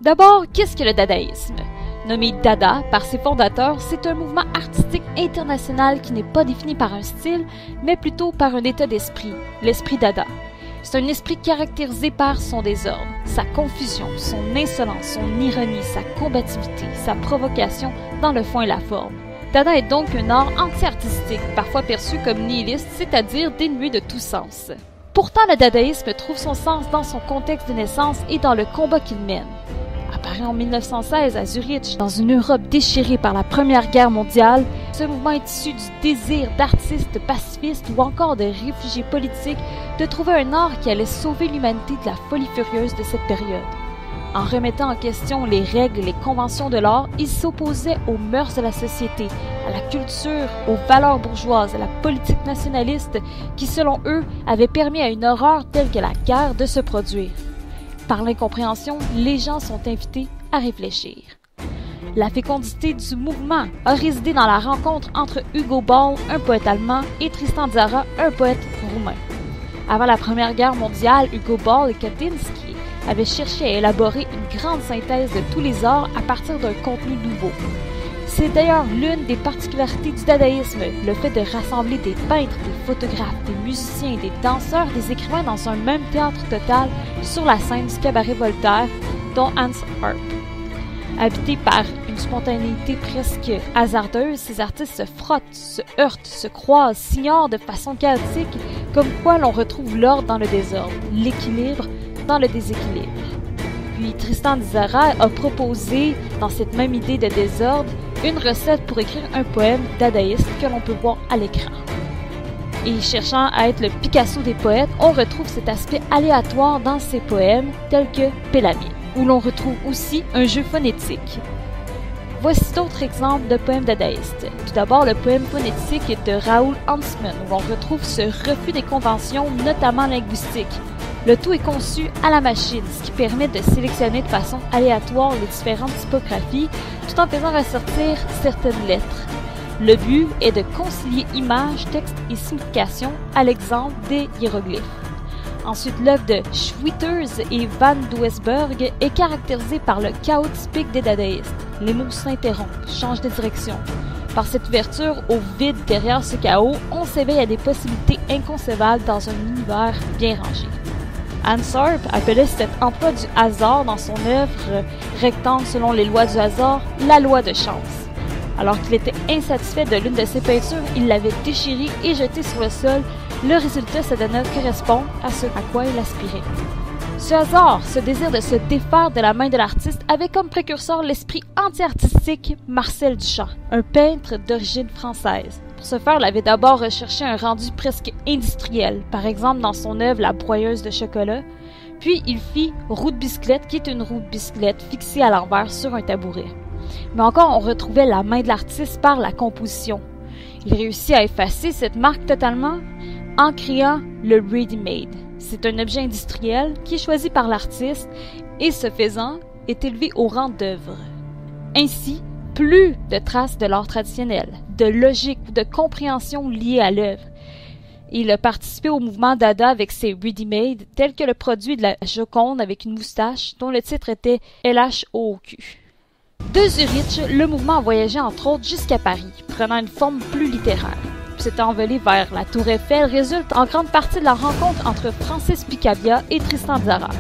D'abord, qu'est-ce que le dadaïsme? Nommé Dada par ses fondateurs, c'est un mouvement artistique international qui n'est pas défini par un style, mais plutôt par un état d'esprit, l'esprit Dada. C'est un esprit caractérisé par son désordre, sa confusion, son insolence, son ironie, sa combativité, sa provocation dans le fond et la forme. Dada est donc un art anti-artistique, parfois perçu comme nihiliste, c'est-à-dire dénué de tout sens. Pourtant, le dadaïsme trouve son sens dans son contexte de naissance et dans le combat qu'il mène. Apparu en 1916 à Zurich, dans une Europe déchirée par la Première Guerre mondiale, ce mouvement est issu du désir d'artistes pacifistes ou encore de réfugiés politiques de trouver un art qui allait sauver l'humanité de la folie furieuse de cette période. En remettant en question les règles et les conventions de l'art, ils s'opposaient aux mœurs de la société, à la culture, aux valeurs bourgeoises, à la politique nationaliste qui, selon eux, avait permis à une horreur telle que la guerre de se produire. Par l'incompréhension, les gens sont invités à réfléchir. La fécondité du mouvement a résidé dans la rencontre entre Hugo Ball, un poète allemand, et Tristan Tzara, un poète roumain. Avant la Première Guerre mondiale, Hugo Ball et Kandinsky avaient cherché à élaborer une grande synthèse de tous les arts à partir d'un contenu nouveau. C'est d'ailleurs l'une des particularités du dadaïsme, le fait de rassembler des peintres, des photographes, des musiciens, des danseurs, des écrivains dans un même théâtre total sur la scène du cabaret Voltaire, dont Hans Arp. Habités par une spontanéité presque hasardeuse, ces artistes se frottent, se heurtent, se croisent, s'ignorent de façon chaotique, comme quoi l'on retrouve l'ordre dans le désordre, l'équilibre dans le déséquilibre. Puis Tristan Tzara a proposé, dans cette même idée de désordre, une recette pour écrire un poème dadaïste que l'on peut voir à l'écran. Et cherchant à être le Picasso des poètes, on retrouve cet aspect aléatoire dans ses poèmes, tels que Pélamide, où l'on retrouve aussi un jeu phonétique. Voici d'autres exemples de poèmes dadaïstes. Tout d'abord, le poème phonétique de Raoul Huntsman, où l'on retrouve ce refus des conventions, notamment linguistiques. Le tout est conçu à la machine, ce qui permet de sélectionner de façon aléatoire les différentes typographies, tout en faisant ressortir certaines lettres. Le but est de concilier images, texte et signification, à l'exemple des hiéroglyphes. Ensuite, l'œuvre de Schwitters et Van Doesburg est caractérisée par le chaos typique des dadaïstes. Les mots s'interrompent, changent de direction. Par cette ouverture au vide derrière ce chaos, on s'éveille à des possibilités inconcevables dans un univers bien rangé. Hans Arp appelait cet emploi du hasard dans son œuvre rectangle selon les lois du hasard, la loi de chance. Alors qu'il était insatisfait de l'une de ses peintures, il l'avait déchirée et jetée sur le sol. Le résultat se donnait correspond à ce à quoi il aspirait. Ce hasard, ce désir de se défaire de la main de l'artiste, avait comme précurseur l'esprit anti-artistique Marcel Duchamp, un peintre d'origine française. Pour ce faire, il avait d'abord recherché un rendu presque industriel, par exemple dans son œuvre La broyeuse de chocolat, puis il fit Roue de bicyclette, qui est une roue de bicyclette fixée à l'envers sur un tabouret. Mais encore, on retrouvait la main de l'artiste par la composition. Il réussit à effacer cette marque totalement en créant le ready-made. C'est un objet industriel qui est choisi par l'artiste et, ce faisant, est élevé au rang d'œuvre. Ainsi, plus de traces de l'art traditionnel, de logique ou de compréhension liée à l'œuvre. Il a participé au mouvement Dada avec ses ready-made, tels que le produit de la Joconde avec une moustache, dont le titre était LHOQ. De Zurich, le mouvement a voyagé entre autres jusqu'à Paris, prenant une forme plus littéraire. Puis s'est envolé vers la Tour Eiffel résulte en grande partie de la rencontre entre Francis Picabia et Tristan Tzara.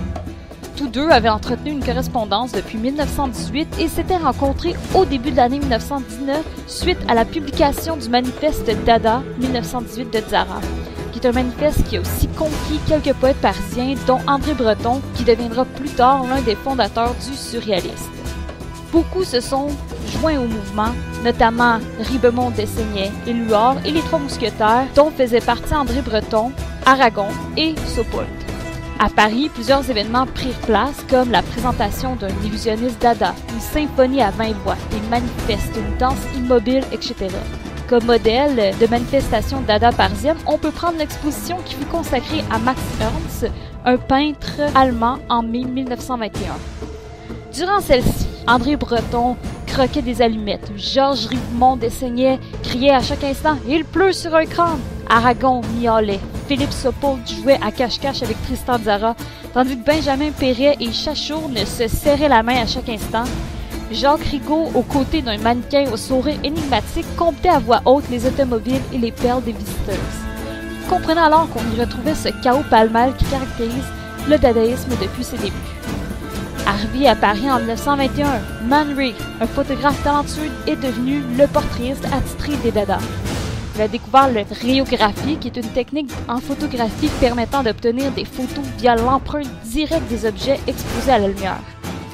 Tous deux avaient entretenu une correspondance depuis 1918 et s'étaient rencontrés au début de l'année 1919 suite à la publication du manifeste Dada 1918 de Tzara, qui est un manifeste qui a aussi conquis quelques poètes parisiens, dont André Breton, qui deviendra plus tard l'un des fondateurs du surréalisme. Beaucoup se sont joints au mouvement, notamment Ribemont d'Esseignet, Éluard et les Trois Mousquetaires, dont faisaient partie André Breton, Aragon et Sopold. À Paris, plusieurs événements prirent place, comme la présentation d'un illusionniste Dada, une symphonie à 20 voix, des manifestes, une danse immobile, etc. Comme modèle de manifestation Dada parisienne, on peut prendre l'exposition qui fut consacrée à Max Ernst, un peintre allemand en mai 1921. Durant celle-ci, André Breton croquait des allumettes, Georges Ribemont d'Esseignet criait à chaque instant « Il pleut sur un crâne !» Aragon miaulait, Philippe Sopold jouait à cache-cache avec Tristan Tzara, Tandis que Benjamin Perret et Chachourne se serraient la main à chaque instant, Jacques Rigaud, aux côtés d'un mannequin au sourire énigmatique, comptait à voix haute les automobiles et les perles des visiteuses. Comprenant alors qu'on y retrouvait ce chaos pêle-mêle qui caractérise le dadaïsme depuis ses débuts. Harvey apparaît en 1921. Man Ray, un photographe talentueux, est devenu le portraitiste attitré des Dada. Il a découvert le rayographie, qui est une technique en photographie permettant d'obtenir des photos via l'empreinte directe des objets exposés à la lumière.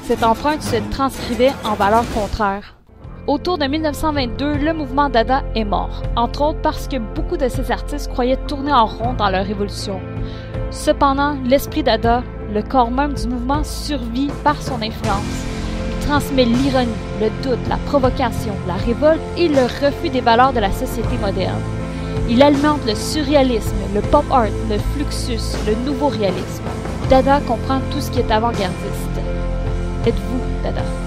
Cette empreinte se transcrivait en valeur contraire. Autour de 1922, le mouvement Dada est mort, entre autres parce que beaucoup de ces artistes croyaient tourner en rond dans leur évolution. Cependant, l'esprit Dada, le corps même du mouvement, survit par son influence. Il transmet l'ironie, le doute, la provocation, la révolte et le refus des valeurs de la société moderne. Il alimente le surréalisme, le pop art, le fluxus, le nouveau réalisme. Dada comprend tout ce qui est avant-gardiste. Êtes-vous Dada?